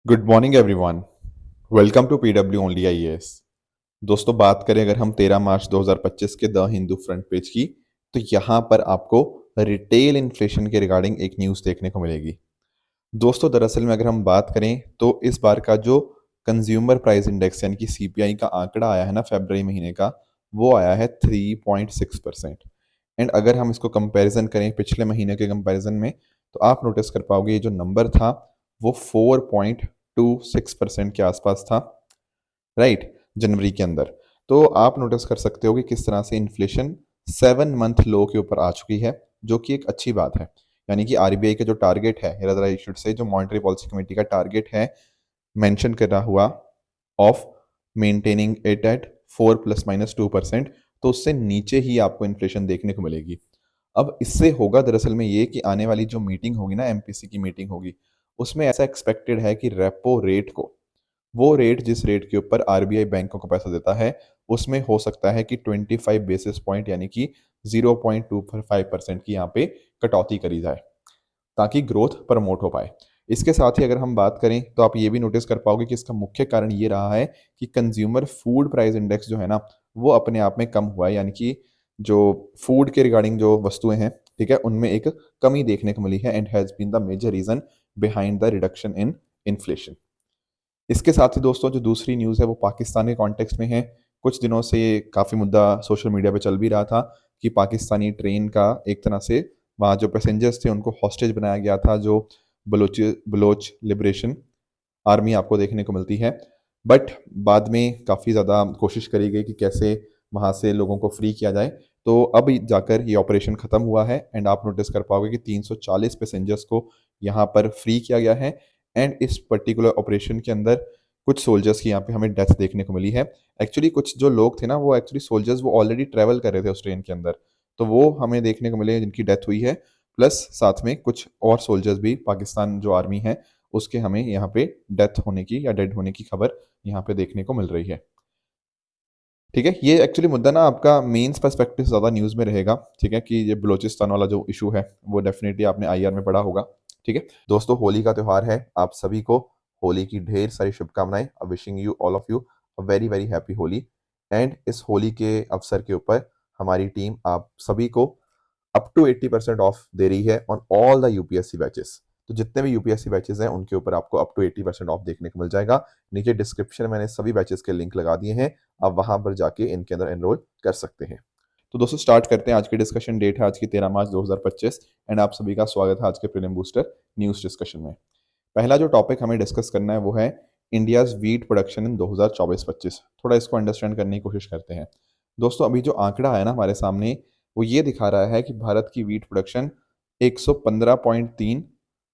Good morning everyone. Welcome to PW only IAS. दोस्तों, बात करें अगर हम 13 मार्च 2025 के द हिंदू फ्रंट पेज की, तो यहाँ पर आपको रिटेल इन्फ्लेशन के रिगार्डिंग एक न्यूज़ देखने को मिलेगी। दोस्तों, दरअसल में अगर हम बात करें तो इस बार का जो कंज्यूमर प्राइस इंडेक्स यानी कि सीपीआई का आंकड़ा आया है ना फरवरी महीने का, वो आया है 3.6%। एंड अगर हम इसको कंपैरिजन करें पिछले महीने के कंपैरिजन में, तो आप नोटिस कर पाओगे ये जो नंबर था वो 4.26% के आसपास था, राइट, जनवरी के अंदर। तो आप नोटिस कर सकते हो कि किस तरह से इन्फ्लेशन 7 मंथ लो के ऊपर आ चुकी है, जो कि एक अच्छी बात है। यानी कि आरबीआई का जो टारगेट है, या आई शुड से जो मॉनेटरी पॉलिसी कमेटी का टारगेट है मेंशन करा हुआ ऑफ मेंटेनिंग इट एट 4 ± 2%, तो उससे नीचे ही आपको इन्फ्लेशन देखने को मिलेगी। अब इससे होगा दरअसल में ये कि आने वाली जो मीटिंग होगी ना, एमपीसी की मीटिंग होगी, उसमें ऐसा एक्सपेक्टेड है कि रेपो रेट को, वो रेट जिस रेट के ऊपर आरबीआई बैंकों को पैसा देता है, उसमें हो सकता है कि 25 बेसिस पॉइंट यानी कि 0.25% की यहाँ पे कटौती करी जाए, ताकि ग्रोथ प्रमोट हो पाए। इसके साथ ही अगर हम बात करें तो आप ये भी नोटिस कर पाओगे कि इसका मुख्य कारण ये रहा है कि कंज्यूमर फूड प्राइस इंडेक्स जो है ना, वो अपने आप में कम हुआ है। यानी कि जो फूड के रिगार्डिंग जो वस्तुएं हैं, ठीक है, उनमें एक कमी देखने को मिली है and has been the major reason behind the reduction in inflation. इसके साथ ही दोस्तों, जो दूसरी न्यूज़ है वो पाकिस्तान के कॉन्टेक्स्ट में है। कुछ दिनों से काफ़ी मुद्दा सोशल मीडिया पे चल भी रहा था कि पाकिस्तानी ट्रेन का एक तरह से वहाँ जो पैसेंजर्स थे उनको हॉस्टेज बनाया गया था, जो बलोच लिबरेशन आर्मी आपको देखने को मिलती है। बट बाद में काफ़ी ज़्यादा कोशिश करी गई कि कैसे वहाँ से लोगों को फ्री किया जाए। तो अब जाकर ये ऑपरेशन ख़त्म हुआ है एंड आप नोटिस कर पाओगे कि 340 पैसेंजर्स को यहाँ पर फ्री किया गया है। एंड इस पर्टिकुलर ऑपरेशन के अंदर कुछ सोल्जर्स की यहाँ पे हमें डेथ देखने को मिली है। एक्चुअली कुछ जो लोग थे ना, वो एक्चुअली सोल्जर्स वो ऑलरेडी ट्रैवल कर रहे थे उस ट्रेन के अंदर, तो वो हमें देखने को मिले जिनकी डेथ हुई है। प्लस साथ में कुछ और सोल्जर्स भी, पाकिस्तान जो आर्मी है उसके, हमें यहाँ पे डेथ होने की या डेड होने की खबर यहाँ पे देखने को मिल रही है। ठीक है, ये एक्चुअली मुद्दा ना आपका मेंस पर्सपेक्टिव से ज़्यादा न्यूज़ में रहेगा। ठीक है, कि ये बलोचिस्तान वाला जो इशू है वो डेफिनेटली आपने आईआर में पढ़ा होगा। ठीक है दोस्तों, होली का त्यौहार है, आप सभी को होली की ढेर सारी शुभकामनाएं। Wishing you all of you a very very happy Holi. And इस होली के अवसर के ऊपर हमारी टीम आप सभी को अप टू 80% ऑफ दे रही है on all the UPSC batches. तो जितने भी यूपीएससी बैचेस हैं उनके ऊपर आपको अप टू 80% ऑफ देखने को मिल जाएगा। नीचे डिस्क्रिप्शन में मैंने सभी बैचेस के लिंक लगा दिए हैं, आप वहां पर जाके इनके अंदर एनरोल कर सकते हैं। तो दोस्तों, स्टार्ट करते हैं। आज की डिस्कशन डेट है आज की 13 मार्च 2025 एंड आप सभी का स्वागत है आज के प्रीलिम बूस्टर न्यूज डिस्कशन में। पहला जो टॉपिक हमें डिस्कस करना है वो है इंडियाज वीट प्रोडक्शन इन 2024-25। थोड़ा इसको अंडरस्टैंड करने की कोशिश करते हैं। दोस्तों, अभी जो आंकड़ा है ना हमारे सामने, वो ये दिखा रहा है कि भारत की wheat production 115.3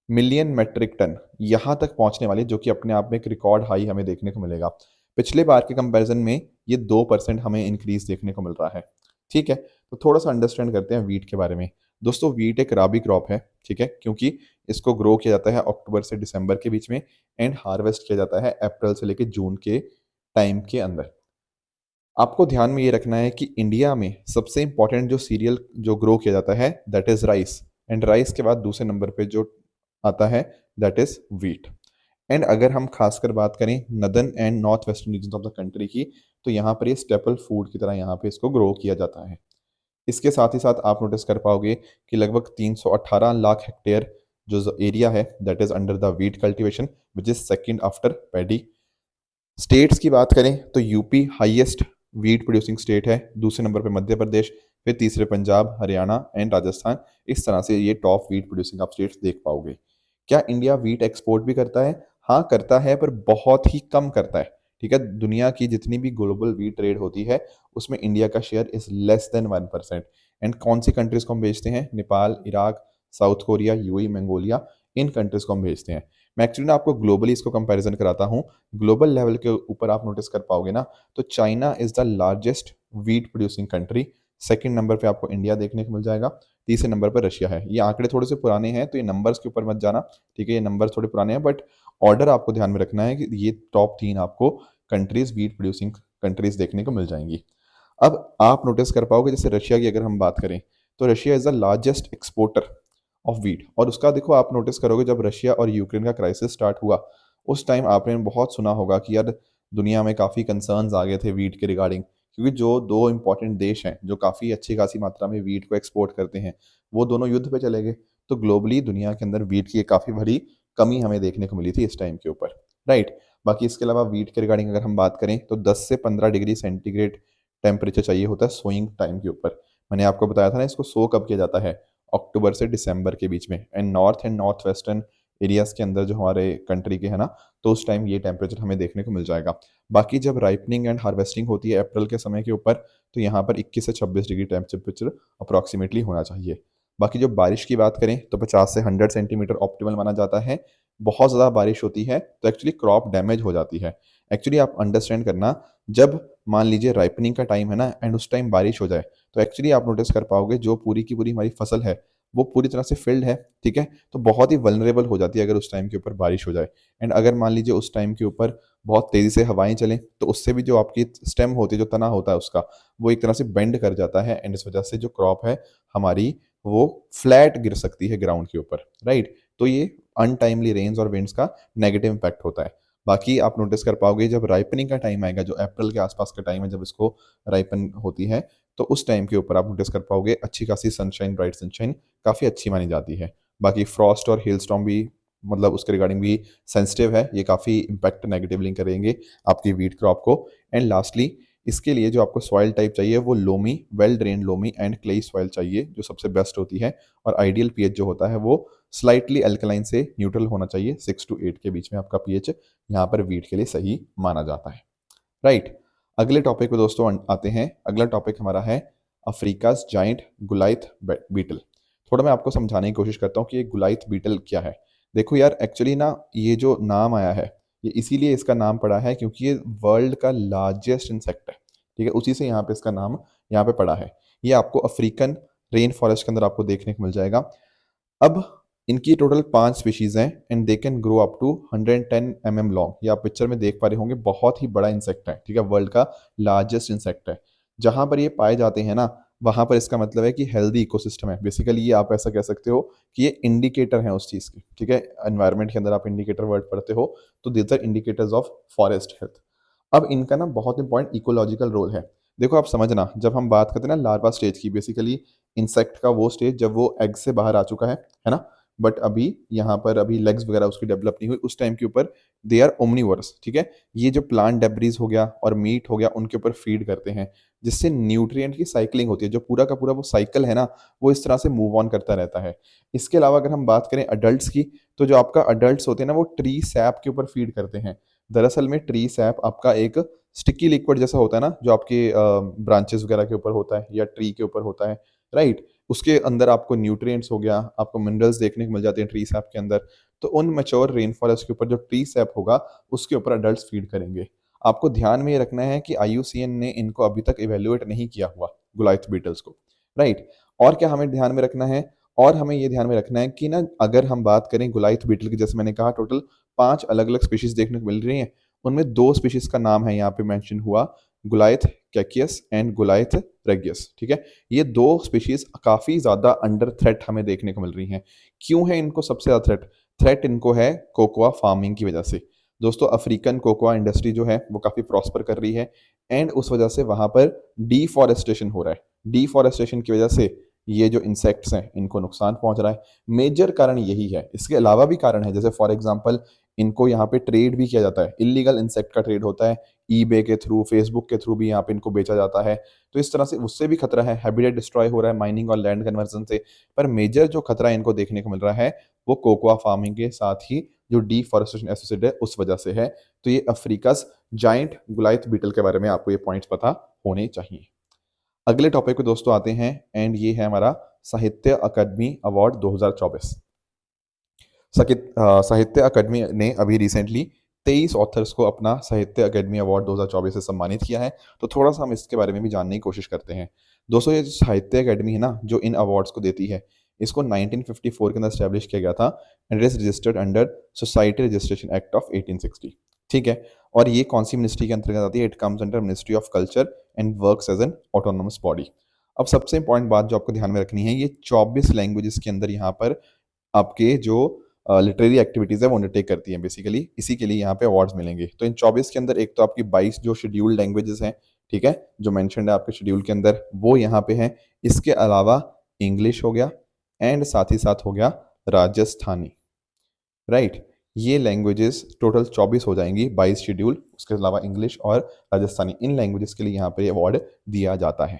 million metric ton यहाँ तक पहुंचने वाली है, जो कि अपने आप में एक रिकॉर्ड हाई हमें देखने को मिलेगा। पिछले बार के कंपैरिजन में ये 2% हमें इंक्रीज देखने को मिल रहा है। ठीक है, तो थोड़ा सा अंडरस्टैंड करते हैं वीट के बारे में। दोस्तों, वीट एक राबी क्रॉप है, ठीक है, क्योंकि इसको ग्रो किया जाता है अक्टूबर से दिसंबर के बीच में एंड हार्वेस्ट किया जाता है अप्रैल से लेकर जून के टाइम के अंदर। आपको ध्यान में ये रखना है कि इंडिया में सबसे इंपॉर्टेंट जो सीरियल जो ग्रो किया जाता है that is rice, and rice के बाद दूसरे नंबर पे जो आता है दैट इज वीट। एंड अगर हम खासकर बात करें northern and north western region of the country की, तो यहाँ पर ये स्टेपल फूड की तरह यहाँ पे इसको ग्रो किया जाता है। इसके साथ ही साथ आप नोटिस कर पाओगे कि लगभग 318 लाख हेक्टेयर जो एरिया है that is under the wheat cultivation which is second after paddy. States की बात करें तो UP highest wheat producing state है, दूसरे नंबर पे मध्य प्रदेश, फिर तीसरे पंजाब, हरियाणा एंड राजस्थान। इस तरह से ये टॉप वीट प्रोड्यूसिंग आप स्टेट्स देख पाओगे। क्या इंडिया वीट एक्सपोर्ट भी करता है? हाँ करता है, पर बहुत ही कम करता है। ठीक है, दुनिया की जितनी भी ग्लोबल वीट ट्रेड होती है उसमें इंडिया का share is less than 1%। And कौन सी कंट्रीज को हम भेजते हैं? Nepal, Iraq, South Korea, UAE, Mongolia, इन कंट्रीज को हम भेजते हैं। मैं एक्चुअली ना आपको ग्लोबली इसको कंपैरिजन कराता हूँ। ग्लोबल लेवल के ऊपर आप नोटिस कर पाओगे ना, तो China is the largest wheat producing country. Second number पे आपको इंडिया देखने को मिल जाएगा, तीसरे नंबर पर रशिया है। ये आंकड़े थोड़े से पुराने हैं तो ये नंबर्स के ऊपर मत जाना, ठीक है, ये नंबर थोड़े पुराने हैं, बट ऑर्डर आपको ध्यान में रखना है कि ये टॉप 3 आपको कंट्रीज वीट प्रोड्यूसिंग कंट्रीज देखने को मिल जाएंगी। अब आप नोटिस कर पाओगे जैसे रशिया की अगर हम बात करें, तो Russia is the largest exporter of wheat. और उसका देखो आप नोटिस करोगे जब रशिया और यूक्रेन का क्राइसिस स्टार्ट हुआ, उस टाइम आपने बहुत सुना होगा कि यार दुनिया में काफ़ी कंसर्न्स आ गए थे वीट के रिगार्डिंग, क्योंकि जो दो इंपॉर्टेंट देश हैं जो काफ़ी अच्छी खासी मात्रा में वीट को एक्सपोर्ट करते हैं, वो दोनों युद्ध पे चले गए। तो ग्लोबली दुनिया के अंदर वीट की एक काफ़ी बड़ी कमी हमें देखने को मिली थी इस टाइम के ऊपर, राइट। बाकी इसके अलावा वीट के रिगार्डिंग अगर हम बात करें तो 10 से 15 डिग्री सेंटीग्रेड टेम्परेचर चाहिए होता है सोइंग टाइम के ऊपर। मैंने आपको बताया था ना, इसको सो कब किया जाता है, अक्टूबर से दिसंबर के बीच में। एंड नॉर्थ वेस्टर्न एरियाज़ के अंदर जो हमारे कंट्री के है ना, तो उस टाइम ये टेम्परेचर हमें देखने को मिल जाएगा। बाकी जब राइपनिंग एंड हार्वेस्टिंग होती है अप्रैल के समय के ऊपर, तो यहाँ पर 21 से 26 डिग्री टेम्परेचर अप्रॉक्सीमेटली होना चाहिए। बाकी जब बारिश की बात करें तो 50 से 100 सेंटीमीटर ऑप्टिमल माना जाता है। बहुत ज़्यादा बारिश होती है तो एक्चुअली क्रॉप डैमेज हो जाती है। एक्चुअली आप अंडरस्टैंड करना, जब मान लीजिए राइपनिंग का टाइम है ना एंड उस टाइम बारिश हो जाए, तो एक्चुअली आप नोटिस कर पाओगे जो पूरी की पूरी हमारी फसल है वो पूरी तरह से फिल्ड है, ठीक है। तो बहुत ही वल्नरेबल हो जाती है अगर उस टाइम के ऊपर बारिश हो जाए। एंड अगर मान लीजिए उस टाइम के ऊपर बहुत तेज़ी से हवाएं चलें तो उससे भी जो आपकी स्टेम होती है, जो तना होता है उसका, वो एक तरह से बेंड कर जाता है एंड इस वजह से जो क्रॉप है हमारी वो फ्लैट गिर सकती है ग्राउंड के ऊपर, राइट। तो ये अनटाइमली रेन्स और विंड्स का नेगेटिव इम्पैक्ट होता है। बाकी आप नोटिस कर पाओगे जब राइपनिंग का टाइम आएगा, जो अप्रैल के आसपास का टाइम है जब इसको राइपन होती है, तो उस टाइम के ऊपर आप नोटिस कर पाओगे अच्छी खासी सनशाइन, ब्राइट सनशाइन काफ़ी अच्छी मानी जाती है। बाकी फ्रॉस्ट और हेल स्टॉर्म भी मतलब उसके रिगार्डिंग भी सेंसिटिव है, ये काफ़ी इम्पैक्ट नेगेटिवली करेंगे आपकी वीट क्रॉप को। एंड लास्टली इसके लिए जो आपको सॉइल टाइप चाहिए वो loamy, well drain loamy and clayey soil चाहिए, जो सबसे बेस्ट होती है। और आइडियल पीएच जो होता है वो स्लाइटली अल्कलाइन से न्यूट्रल होना चाहिए, 6 to 8 के बीच में आपका पीएच यहाँ पर वीट के लिए सही माना जाता है, राइट। अगले टॉपिक पे दोस्तों आते हैं। अगला टॉपिक हमारा है अफ्रीकाज जाइंट गुलाइथ बीटल। थोड़ा मैं आपको समझाने की कोशिश करता हूँ कि ये गुलाइथ बीटल क्या है। देखो यार, एक्चुअली ना ये जो नाम आया है ये इसीलिए इसका नाम पड़ा है क्योंकि ये वर्ल्ड का लार्जेस्ट इंसेक्ट है, ठीक है। उसी से यहाँ पे इसका नाम यहाँ पे पड़ा है। ये आपको अफ्रीकन रेन फॉरेस्ट के अंदर आपको देखने को मिल जाएगा। अब इनकी टोटल 5 स्पीशीज हैं and they can grow up to 110 long. ये आप पिक्चर में देख पा रहे होंगे, बहुत ही बड़ा इंसेक्ट है, ठीक है, वर्ल्ड का लार्जेस्ट इंसेक्ट है। जहां पर ये पाए जाते हैं ना, वहां पर इसका मतलब है कि हेल्दी इकोसिस्टम है। बेसिकली ये आप ऐसा कह सकते हो कि ये इंडिकेटर है उस चीज़ की, ठीक है। एनवायरनमेंट के अंदर आप इंडिकेटर वर्ड पढ़ते हो, तो these are indicators of forest health. अब इनका ना बहुत इंपॉर्टेंट इकोलॉजिकल रोल है। देखो आप समझना, जब हम बात करते हैं ना लार्वा स्टेज की, बेसिकली इंसेक्ट का वो स्टेज जब वो एग से बाहर आ चुका है ना, बट अभी यहाँ पर अभी लेग्स वगैरह उसकी डेवलप नहीं हुई, उस टाइम के ऊपर दे आर ओमनीवर्स, ठीक है। ये जो प्लांट डेब्रीज हो गया और मीट हो गया उनके ऊपर फीड करते हैं, जिससे न्यूट्रिएंट की साइकिलिंग होती है। जो पूरा का पूरा वो साइकिल है ना, वो इस तरह से मूव ऑन करता रहता है। इसके अलावा अगर हम बात करें अडल्ट्स की, तो जो आपका अडल्ट्स होते हैं ना वो ट्री सैप के ऊपर फीड करते हैं। दरअसल में ट्री सैप आपका एक स्टिकी लिक्विड जैसा होता है ना, जो आपके ब्रांचेस वगैरह के ऊपर होता है या ट्री के ऊपर होता है, राइट। उसके अंदर आपको न्यूट्रिएंट्स हो गया, आपको मिनरल्स देखने को मिल जाते हैं ट्री सैप के अंदर। तो उन मैच्योर रेन फॉरेस्ट के ऊपर जो ट्री सैप होगा उसके ऊपर अडल्ट्स फीड करेंगे। आपको ध्यान में ये रखना है कि आईयूसीएन ने इनको अभी तक इवेल्युएट नहीं किया हुआ, गुलाइथ बीटल्स को, राइट। और क्या हमें ध्यान में रखना है, और हमें ये ध्यान में रखना है कि ना अगर हम बात करें गुलाइथ बीटल की, जैसे मैंने कहा टोटल 5 अलग अलग स्पीशीज देखने को मिल रही हैं। उनमें 2 स्पीशीज का नाम है यहाँ पे मेंशन हुआ, गुलाइथ कैकियस एंड गुलाइथ रेगियस, ठीक है। ये 2 स्पीशीज काफ़ी ज़्यादा अंडर थ्रेट हमें देखने को मिल रही हैं। क्यों है इनको सबसे ज़्यादा थ्रेट? थ्रेट इनको है कोकोआ फार्मिंग की वजह से। दोस्तों अफ्रीकन कोकोआ इंडस्ट्री जो है वो काफ़ी प्रॉस्पर कर रही है एंड उस वजह से वहाँ पर डिफॉरेस्टेशन हो रहा है। डिफॉरेस्टेशन की वजह से ये जो इंसेक्ट्स हैं इनको नुकसान पहुंच रहा है। मेजर कारण यही है, इसके अलावा भी कारण है, जैसे फॉर एग्जांपल इनको यहाँ पे ट्रेड भी किया जाता है, इलीगल इंसेक्ट का ट्रेड होता है, ईबे के थ्रू, फेसबुक के थ्रू भी यहाँ पे इनको बेचा जाता है। तो इस तरह से उससे भी खतरा है, हैबिटेट डिस्ट्रॉय हो रहा है माइनिंग और लैंड कन्वर्जन से। पर मेजर जो खतरा इनको देखने को मिल रहा है वो कोकोआ फार्मिंग के साथ ही जो डिफॉरेस्टेशन एसोसिएटेड है उस वजह से है। तो ये अफ्रीकास जाइंट गुलाइथ बीटल के बारे में आपको ये पॉइंट्स पता होने चाहिए। अगले टॉपिक पे दोस्तों आते हैं एंड ये है हमारा साहित्य अकादमी अवार्ड 2024। साहित्य अकादमी ने अभी रिसेंटली 23 ऑथर्स को अपना साहित्य अकादमी अवार्ड 2024 से सम्मानित किया है। तो थोड़ा सा हम इसके बारे में भी जानने की कोशिश करते हैं। दोस्तों ये जो साहित्य अकादमी है ना, जो इन अवार्ड्स को देती है, इसको 1954 के अंदर स्टैब्लिश किया गया था and it is registered under society registration act of 1860, ठीक है। और ये कौन सी मिनिस्ट्री के अंतर्गत आती है? It comes under ministry of culture and works as an autonomous body. अब सबसे इंपॉर्टेंट बात जो आपको ध्यान में रखनी है, ये 24 लैंग्वेजेस के अंदर यहाँ पर आपके जो लिटरेरी एक्टिविटीज़ है वो अंडरटेक करती हैं बेसिकली, इसी के लिए यहाँ पे अवार्ड्स मिलेंगे। तो इन 24 के अंदर एक तो आपकी 22 जो शेड्यूल्ड लैंग्वेजेस हैं, ठीक है, जो मेंशन्ड है आपके शेड्यूल के अंदर, वो यहाँ पे हैं। इसके अलावा इंग्लिश हो गया एंड साथ ही साथ हो गया राजस्थानी, राइट। ये लैंग्वेजेस टोटल 24 हो जाएंगी, 22 शेड्यूल, उसके अलावा इंग्लिश और राजस्थानी, इन लैंग्वेजेस के लिए यहाँ पे अवार्ड दिया जाता है।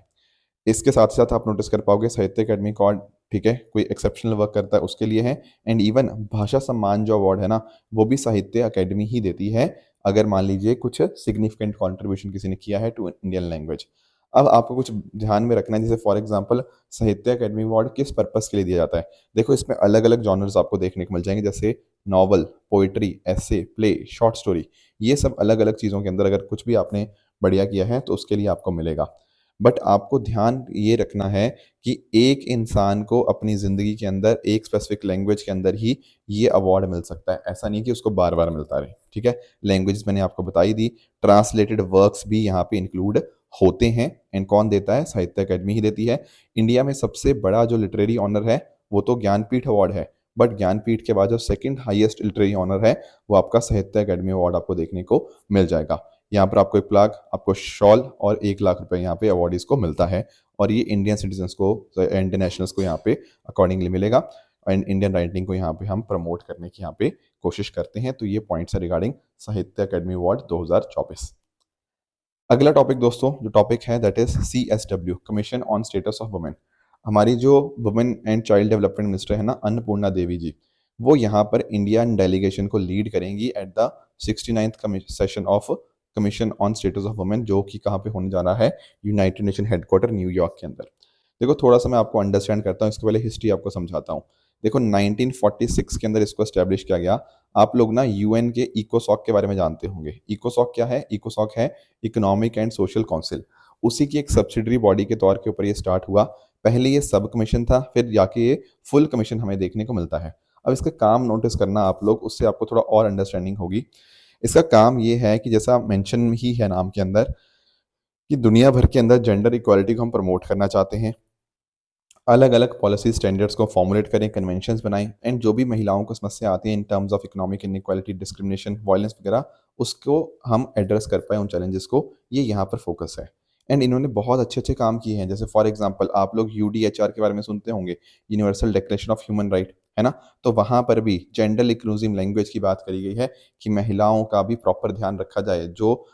इसके साथ साथ आप नोटिस कर पाओगे साहित्य अकेडमी अवार्ड, ठीक है, कोई एक्सेप्शनल वर्क करता है उसके लिए है। एंड इवन भाषा सम्मान जो अवार्ड है ना, वो भी साहित्य अकेडमी ही देती है, अगर मान लीजिए कुछ सिग्निफिकेंट कंट्रीब्यूशन किसी ने किया है टू इंडियन लैंग्वेज। अब आपको कुछ ध्यान में रखना है, जैसे फॉर एग्जांपल साहित्य अकेडमी अवार्ड किस पर्पस के लिए दिया जाता है। देखो इसमें अलग अलग जॉनर्स आपको देखने को मिल जाएंगे, जैसे नॉवल, पोइट्री, ऐसे, प्ले, शॉर्ट स्टोरी, ये सब अलग अलग चीज़ों के अंदर अगर कुछ भी आपने बढ़िया किया है तो उसके लिए आपको मिलेगा। बट आपको ध्यान ये रखना है कि एक इंसान को अपनी ज़िंदगी के अंदर एक स्पेसिफिक लैंग्वेज के अंदर ही ये अवार्ड मिल सकता है, ऐसा नहीं कि उसको बार बार मिलता रहे, ठीक है। लैंग्वेज मैंने आपको बताई दी, ट्रांसलेटेड वर्क्स भी यहाँ पे इंक्लूड होते हैं। एंड कौन देता है? साहित्य अकेडमी ही देती है। इंडिया में सबसे बड़ा जो लिटरेरी ऑनर है वो तो ज्ञानपीठ अवार्ड है, बट ज्ञानपीठ के बाद जो सेकंड हाईएस्ट लिटरेरी ऑनर है वो आपका साहित्य अकेडमी अवार्ड आपको देखने को मिल जाएगा। यहाँ पर आपको 1 लाख, आपको शॉल और 1 लाख रुपए यहाँ पे अवार्डीज को मिलता है, और ये इंडियन सिटीजन्स को, इंडियन नेशनल्स को यहाँ पे अकॉर्डिंगली मिलेगा। एंड इंडियन राइटिंग को यहाँ पे हम प्रमोट करने की यहाँ पे कोशिश करते हैं। तो ये पॉइंट्स है रिगार्डिंग साहित्य अकेडमी अवार्ड 2024। अगला टॉपिक दोस्तों, जो टॉपिक है that is CSW, commission on status of women. हमारी जो women and child development minister है ना, अन्नपूर्णा देवी जी, वो यहाँ पर इंडियन डेलीगेशन को लीड करेंगी at the 69th session of commission on status of women, जो कि कहाँ पे होने जा रहा है? यूनाइटेड नेशन हेडक्वार्टर न्यूयॉर्क के अंदर। देखो थोड़ा सा मैं आपको अंडरस्टैंड करता हूँ, इसके पहले हिस्ट्री आपको समझाता हूँ। देखो 1946 के अंदर इसको एस्टेब्लिश किया गया। आप लोग ना यूएन के इकोसॉक के बारे में जानते होंगे। इकोसॉक क्या है? इकोसॉक है इकोनॉमिक एंड सोशल काउंसिल, उसी की एक सब्सिडरी बॉडी के तौर के ऊपर ये स्टार्ट हुआ। पहले ये सब कमीशन था, फिर जाके ये फुल कमीशन हमें देखने को मिलता है। अब इसका काम नोटिस करना आप लोग, उससे आपको थोड़ा और अंडरस्टैंडिंग होगी। इसका काम ये है कि जैसा मेंशन ही है नाम के अंदर, कि दुनिया भर के अंदर जेंडर इक्वालिटी को हम प्रमोट करना चाहते हैं, अलग अलग पॉलिसी स्टैंडर्ड्स को फॉर्मुलेट करें, कन्वेंशंस बनाएं, एंड जो भी महिलाओं को समस्या आती है in terms of economic inequality, discrimination, violence वगैरह, उसको हम एड्रेस कर पाए, उन चैलेंजेस को, ये यहाँ पर फोकस है। एंड इन्होंने बहुत अच्छे अच्छे काम किए हैं, जैसे फॉर एग्जांपल आप लोग UDHR के बारे में सुनते होंगे, universal declaration of human right, है ना। तो वहाँ पर भी जेंडर इंक्लूसिव लैंग्वेज की बात करी गई है कि महिलाओं का भी प्रॉपर ध्यान रखा जाए, जो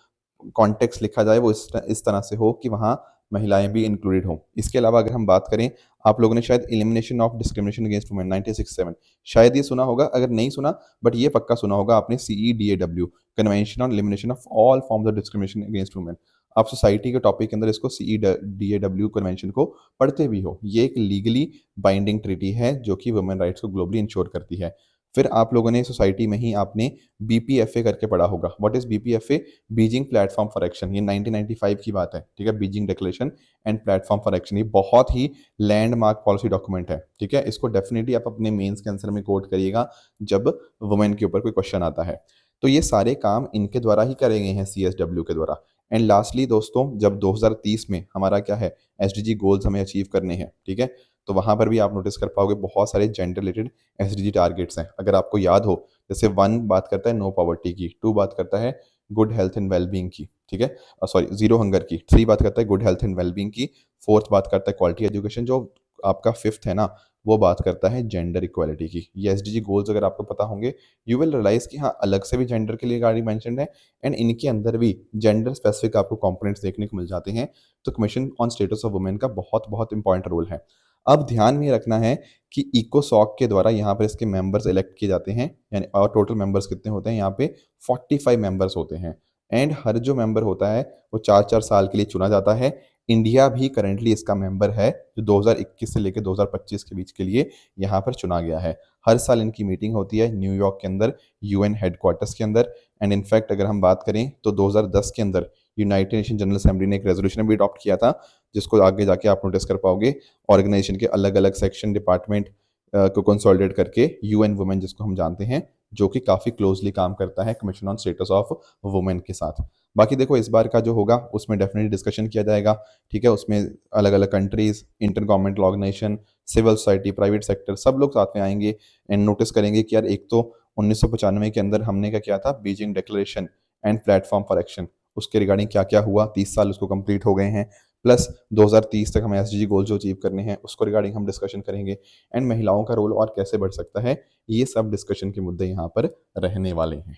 कॉन्टेक्स्ट लिखा जाए वो इस तरह से हो कि वहाँ महिलाएं भी इंक्लूडेड हों। इसके अलावा अगर हम बात करें, आप लोगों ने शायद elimination of discrimination against women 1967 शायद ये सुना होगा, अगर नहीं सुना बट ये पक्का सुना होगा आपने, CEDAW, convention on elimination of all forms of discrimination against women. आप सोसाइटी के टॉपिक के अंदर इसको CEDAW कन्वेंशन को पढ़ते भी हो। ये एक लीगली बाइंडिंग ट्रीटी है जो कि वुमेन राइट्स को ग्लोबली इंश्योर करती है। फिर आप लोगों ने सोसाइटी में ही आपने BPFA करके पढ़ा होगा। What is BPFA? Beijing platform for action. ये 1995 की बात है, ठीक है। Beijing declaration and platform for action, ये बहुत ही लैंडमार्क पॉलिसी डॉक्यूमेंट है, ठीक है। इसको डेफिनेटली आप अपने मेंस के आंसर में कोट करिएगा जब वुमेन के ऊपर कोई क्वेश्चन आता है। तो ये सारे काम इनके द्वारा ही करे गए हैं, CSW के द्वारा। एंड लास्टली दोस्तों, जब 2030 में हमारा क्या है, SDG गोल्स हमें अचीव करने हैं, ठीक है, तो वहाँ पर भी आप नोटिस कर पाओगे बहुत सारे जेंडर रिलेटेड SDG टारगेट्स हैं। अगर आपको याद हो, जैसे 1 बात करता है नो पॉवर्टी की, 2 बात करता है गुड हेल्थ एंड वेलबींग की, ठीक है, सॉरी जीरो हंगर की, 3 बात करता है गुड हेल्थ एंड वेलबींग की, 4th बात करता है क्वालिटी एजुकेशन, जो आपका 5th है ना, वो बात करता है जेंडर इक्वालिटी की। ये SDG गोल्स अगर आपको पता होंगे, यू विल रियलाइज कि हाँ अलग से भी जेंडर के लिए गाड़ी मैंशनड है, एंड इनके अंदर भी जेंडर स्पेसिफिक आपको कंपोनेंट्स देखने को मिल जाते हैं। तो commission on status of women का बहुत बहुत इंपॉर्टेंट रोल है। अब ध्यान में रखना है कि इकोसॉक के द्वारा यहाँ पर इसके मेंबर्स इलेक्ट किए जाते हैं, यानी और टोटल मेंबर्स कितने होते हैं यहाँ पे? 45 मेंबर्स होते हैं। एंड हर जो मेंबर होता है वो 4-4 साल के लिए चुना जाता है। इंडिया भी करेंटली इसका मेंबर है, जो 2021 से लेकर 2025 के बीच के लिए यहाँ पर चुना गया है। हर साल इनकी मीटिंग होती है न्यूयॉर्क के अंदर, UN हेडक्वार्टर्स के अंदर। एंड इनफैक्ट अगर हम बात करें तो 2010 के अंदर यूनाइटेड नेशन जनरल असेंबली ने एक रेजोल्यूशन भी अडॉप्ट किया था, जिसको आगे जाके आप नोटिस कर पाओगे। ऑर्गेनाइजेशन के अलग अलग सेक्शन डिपार्टमेंट को कंसोलिडेट करके UN वुमेन जिसको हम जानते हैं जो कि काफ़ी क्लोजली काम करता है commission on status of women के साथ। बाकी देखो इस बार का जो होगा उसमें डेफिनेटली डिस्कशन किया जाएगा, ठीक है। उसमें अलग अलग countries, inter governmental organization, civil society, private sector, सब लोग साथ में आएंगे एंड नोटिस करेंगे कि यार एक तो 1995 के अंदर हमने क्या किया था, Beijing declaration and platform for action, उसके रिगार्डिंग क्या क्या हुआ, 30 साल उसको कंप्लीट हो गए हैं, प्लस 2030 तक हमें एसडीजी गोल जो अचीव करने हैं उसको रिगार्डिंग हम डिस्कशन करेंगे एंड महिलाओं का रोल और कैसे बढ़ सकता है, ये सब डिस्कशन के मुद्दे यहाँ पर रहने वाले हैं।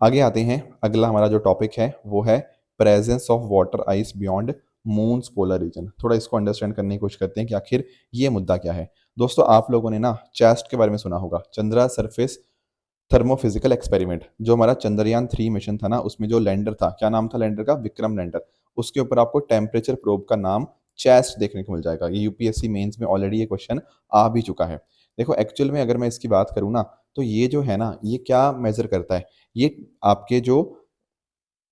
आगे आते हैं, अगला हमारा जो टॉपिक है वो है presence of water ice beyond moons polar region. थोड़ा इसको अंडरस्टैंड करने की कोशिश करते हैं कि आखिर ये मुद्दा क्या है। दोस्तों आप लोगों ने ना चेस्ट के बारे में सुना होगा, चंद्रा सरफेस थर्मोफिजिकल एक्सपेरिमेंट, जो हमारा चंद्रयान 3 मिशन था ना, उसमें जो लैंडर था, क्या नाम था लैंडर का, विक्रम लैंडर, उसके ऊपर आपको टेम्परेचर प्रोब का नाम चेस्ट देखने को मिल जाएगा। ये यूपीएससी मेंस में ऑलरेडी ये क्वेश्चन आ भी चुका है। देखो एक्चुअल में अगर मैं इसकी बात करूँ ना, तो ये जो है ना, ये क्या मेजर करता है, ये आपके जो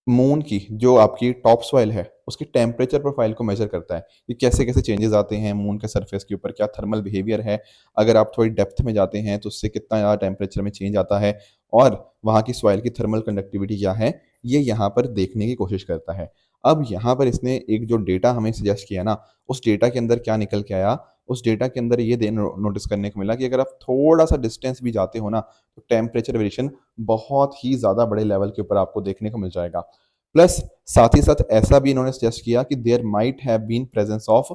मून की जो आपकी टॉप सॉइल है उसकी टेम्परेचर प्रोफाइल को मेजर करता है कि कैसे कैसे चेंजेस आते हैं मून के सरफेस के ऊपर, क्या थर्मल बिहेवियर है, अगर आप थोड़ी डेप्थ में जाते हैं तो उससे कितना ज़्यादा टेम्परेचर में चेंज आता है, और वहाँ की सॉइल की थर्मल कंडक्टिविटी क्या है, ये यहाँ पर देखने की कोशिश करता है। अब यहाँ पर इसने एक जो डेटा हमें सजेस्ट किया ना, उस डेटा के अंदर क्या निकल के आया, उस डेटा के अंदर ये नोटिस करने को मिला कि अगर आप थोड़ा सा डिस्टेंस भी जाते हो ना, तो टेम्परेचर वेरिएशन बहुत ही ज़्यादा बड़े लेवल के ऊपर आपको देखने को मिल जाएगा। प्लस साथ ही साथ ऐसा भी इन्होंने सजेस्ट किया कि there might have been presence of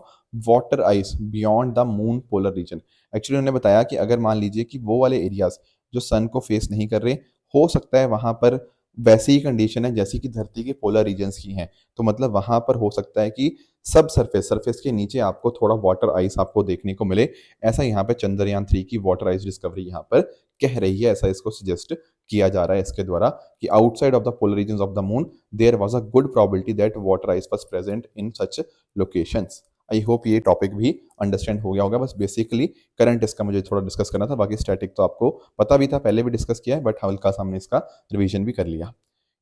water ice beyond the moon polar region. Actually उन्होंने बताया कि अगर मान लीजिए कि वो वाले एरियाज जो सन को फेस नहीं कर रहे, हो सकता है वहां पर वैसी ही कंडीशन है जैसी कि धरती के पोलर रीजन्स की हैं, तो मतलब वहां पर हो सकता है कि सब सरफेस सरफेस के नीचे आपको थोड़ा वाटर आइस आपको देखने को मिले। ऐसा यहाँ पे चंद्रयान 3 की वाटर आइस डिस्कवरी यहाँ पर कह रही है, ऐसा इसको सजेस्ट किया जा रहा है इसके द्वारा कि outside of the polar regions of the moon there was a good probability that water ice was present in such locations. I hope ये टॉपिक भी अंडरस्टैंड हो गया होगा। बस बेसिकली करंट इसका मुझे थोड़ा डिस्कस करना था, बाकी स्टैटिक तो आपको पता भी था, पहले भी डिस्कस किया है, बट हल्का सा हमने इसका रिवीजन भी कर लिया।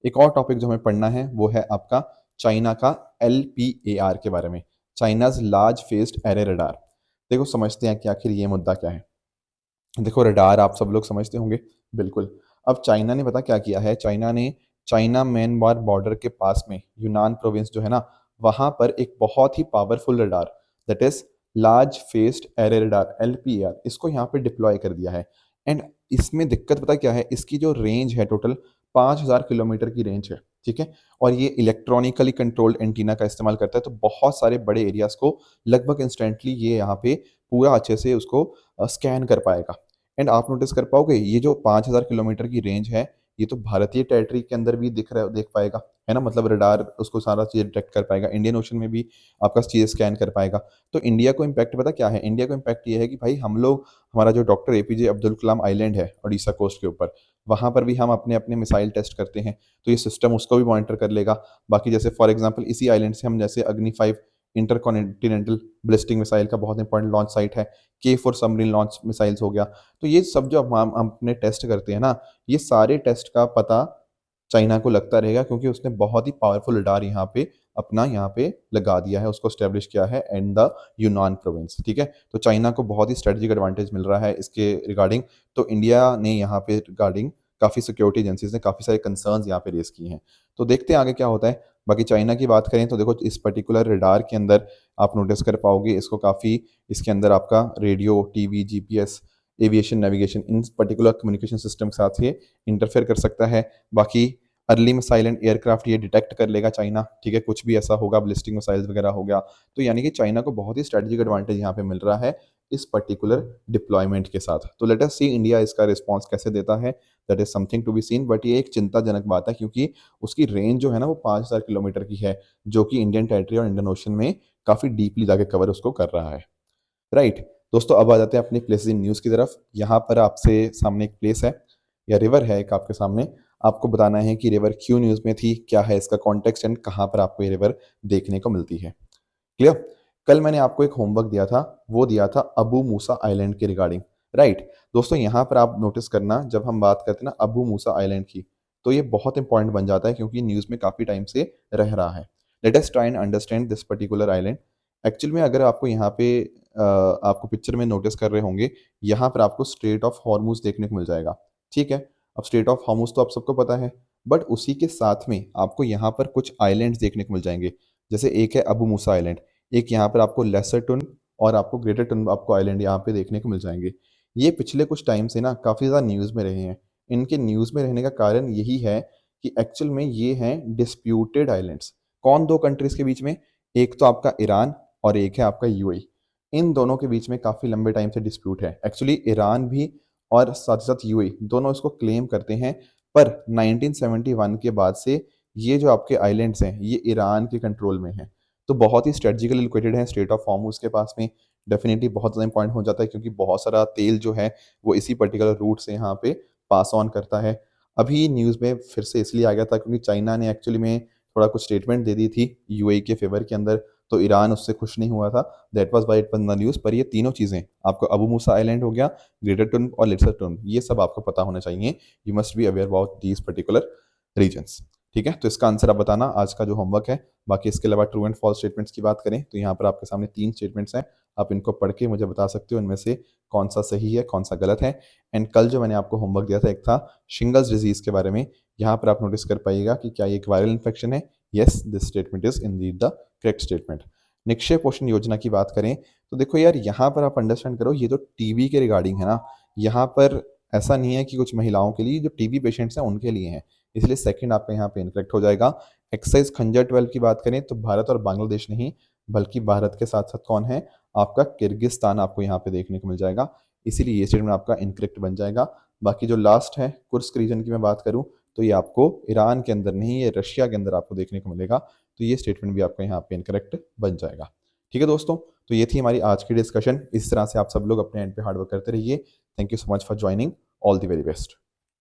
एक और टॉपिक जो हमें पढ़ना है वो है आपका चाइना का LPAR के बारे में, China's large phased array radar. देखो समझते हैं कि आखिर ये मुद्दा क्या है। देखो रडार आप सब लोग समझते होंगे, बिल्कुल। अब चाइना ने पता क्या किया है, चाइना ने चाइना म्यांमार बॉर्डर के पास में यूनान प्रोविंस जो है ना, वहां पर एक बहुत ही powerful radar, that is large phased array radar LPAR, इसको यहाँ पे डिप्लॉय कर दिया है। एंड इसमें दिक्कत पता क्या है, इसकी जो रेंज है टोटल 5000 किलोमीटर की रेंज है, ठीक है। और ये इलेक्ट्रॉनिकली कंट्रोल्ड एंटीना का इस्तेमाल करता है, तो बहुत सारे बड़े एरियाज को लगभग इंस्टेंटली ये यहाँ पे पूरा अच्छे से उसको स्कैन कर पाएगा। एंड आप नोटिस कर पाओगे ये जो 5000 किलोमीटर की रेंज है, ये तो भारतीय टेरिटरी के अंदर भी देख पाएगा, है ना, मतलब रडार उसको सारा चीज़ डिटेक्ट कर पाएगा, इंडियन ओशन में भी आपका चीज़ स्कैन कर पाएगा। तो इंडिया को इम्पैक्ट पता क्या है, इंडिया को इम्पैक्ट ये है कि भाई हम लोग, हमारा जो doctor APJ Abdul Kalam island है उड़ीसा कोस्ट के ऊपर, वहाँ पर भी हम अपने अपने मिसाइल टेस्ट करते हैं, तो ये सिस्टम उसको भी मॉनिटर कर लेगा। बाकी जैसे फॉर एग्जाम्पल इसी आइलैंड से हम जैसे अग्नि 5 इंटरकॉन्टिनेंटल ब्लिस्टिंग मिसाइल का बहुत इंपॉर्टेंट लॉन्च साइट है, K4 सबमरीन लॉन्च मिसाइल्स हो गया, तो ये सब जो हम अपने टेस्ट करते हैं ना, ये सारे टेस्ट का पता चाइना को लगता रहेगा, क्योंकि उसने बहुत ही पावरफुल रडार यहाँ पे अपना यहाँ पे लगा दिया है, उसको स्टैब्लिश किया है इन द यूनान प्रोविंस, ठीक है। तो चाइना को बहुत ही स्ट्रेटेजिक एडवांटेज मिल रहा है इसके रिगार्डिंग। तो इंडिया ने यहाँ पे रिगार्डिंग काफ़ी सिक्योरिटी एजेंसीज ने काफ़ी सारे कंसर्न्स यहाँ पे रेस किए हैं, तो देखते हैं आगे क्या होता है। बाकी चाइना की बात करें तो देखो इस पर्टिकुलर रडार के अंदर आप नोटिस कर पाओगे इसको काफ़ी, इसके अंदर आपका radio, TV, GPS, aviation, navigation, इन पर्टिकुलर कम्युनिकेशन सिस्टम के साथ ये इंटरफेयर कर सकता है। बाकी अर्ली मिसाइल एंड एयरक्राफ्ट ये डिटेक्ट कर लेगा चाइना, ठीक है, कुछ भी ऐसा होगा, ब्लिस्टिंग मिसाइल्स वगैरह हो गया, तो यानी कि चाइना को बहुत ही स्ट्रेटेजिक एडवांटेज यहाँ पे मिल रहा है इस पर्टिकुलर डिप्लॉयमेंट के साथ। तो लेट अस सी इंडिया इसका रिस्पॉन्स कैसे देता है, that is something to be seen, but ये एक चिंताजनक बात है क्योंकि उसकी रेंज जो है ना वो 5000 किलोमीटर की है, जो कि इंडियन टेरिटरी और इंडियन ओशन में काफ़ी डीपली जाके कवर उसको कर रहा है, राइट। दोस्तों अब आ जाते हैं अपने प्लेसेस इन न्यूज़ की तरफ। यहाँ पर आपसे सामने एक प्लेस है या रिवर है एक आपके सामने, आपको बताना है कि रिवर क्यों न्यूज़ में थी, क्या है इसका कॉन्टेक्स्ट एंड कहाँ पर आपको ये रिवर देखने को मिलती है। क्लियर। कल मैंने आपको एक होमवर्क दिया था, वो दिया था अबू मूसा आइलैंड के रिगार्डिंग, राइट। दोस्तों यहाँ पर आप नोटिस करना, जब हम बात करते हैं ना अबू मूसा आइलैंड की, तो ये बहुत इंपॉर्टेंट बन जाता है क्योंकि न्यूज़ में काफ़ी टाइम से रह रहा है। Let us try and understand this particular island. Actual में अगर आपको यहाँ पे आपको पिक्चर में नोटिस कर रहे होंगे, यहाँ पर आपको स्ट्रेट ऑफ हॉर्मूज देखने को मिल जाएगा, ठीक है। अब स्ट्रेट ऑफ हॉर्मुज तो आप सबको पता है, बट उसी के साथ में आपको यहाँ पर कुछ आइलैंड्स देखने को मिल जाएंगे। जैसे एक है अबू मूसा आइलैंड, एक यहाँ पर आपको लेसर टुन और आपको ग्रेटर टुन आपको आइलैंड यहाँ पे देखने को मिल जाएंगे। ये पिछले कुछ टाइम से ना काफ़ी ज़्यादा न्यूज़ में रहे हैं। इनके न्यूज़ में रहने का कारण यही है कि एक्चुअल में ये हैं डिस्प्यूटेड आइलैंड्स। कौन दो कंट्रीज़ के बीच में? एक तो आपका ईरान और एक है आपका यूएई। इन दोनों के बीच में काफ़ी लंबे टाइम से डिस्प्यूट है। एक्चुअली ईरान भी और साथ ही साथ यूएई दोनों इसको क्लेम करते हैं, पर 1971 के बाद से ये जो आपके आइलैंड्स हैं ये ईरान के कंट्रोल में हैं। तो बहुत ही स्ट्रेटजिकली लोकेटेड है स्ट्रेट ऑफ हॉर्मुज के पास में। डेफिनेटली बहुत ज़्यादा इंपॉर्टेंट हो जाता है क्योंकि बहुत सारा तेल जो है वो इसी पर्टिकुलर रूट से यहाँ पे पास ऑन करता है। अभी न्यूज़ में फिर से इसलिए आ गया था क्योंकि चाइना ने एक्चुअली में थोड़ा कुछ स्टेटमेंट दे दी थी यूएई के फेवर के अंदर, तो ईरान उससे खुश नहीं हुआ था। That was why it was in the news. पर ये तीनों चीज़ें आपको अबू मूसा आइलैंड हो गया, ग्रेटर टुन और लिटल टुन, ये सब आपको पता होना चाहिए। You must be aware about these particular regions. ठीक है, तो इसका आंसर आप बताना आज का जो होमवर्क है। बाकी इसके अलावा ट्रू एंड फॉल्स स्टेटमेंट्स की बात करें तो यहाँ पर आपके सामने 3 स्टेटमेंट्स हैं। आप इनको पढ़ के मुझे बता सकते हो इनमें से कौन सा सही है, कौन सा गलत है। एंड कल जो मैंने आपको होमवर्क दिया था, एक था शिंगल्स डिजीज़ के बारे में। यहाँ पर आप नोटिस कर पाइएगा कि क्या ये एक वायरल इन्फेक्शन है? Yes, this statement is Indeed the correct statement. Nikshay पोषण योजना की बात करें तो देखो यार, यहाँ पर आप अंडरस्टैंड करो, ये तो टीबी के रिगार्डिंग है ना। यहाँ पर ऐसा नहीं है कि कुछ महिलाओं के लिए, जो टीबी पेशेंट्स हैं उनके लिए है, इसलिए सेकंड आपका यहाँ पे इनकरेक्ट हो जाएगा। एक्सरसाइज खंजर 12 की बात करें तो भारत और बांग्लादेश नहीं, बल्कि भारत के साथ साथ कौन है? आपका किर्गिस्तान आपको यहाँ पे देखने को मिल जाएगा, इसीलिए ये स्टेटमेंट आपका इनकरेक्ट बन जाएगा। बाकी जो लास्ट है कुर्स्क रीजन की मैं बात करूँ तो ये आपको ईरान के अंदर नहीं, ये रशिया के अंदर आपको देखने को मिलेगा, तो ये स्टेटमेंट भी आपका यहाँ पे इनकरेक्ट बन जाएगा। ठीक है दोस्तों, तो ये थी हमारी आज की डिस्कशन। इस तरह से आप सब लोग अपने एंड पे हार्डवर्क करते रहिए। Thank you so much for joining. All the very best.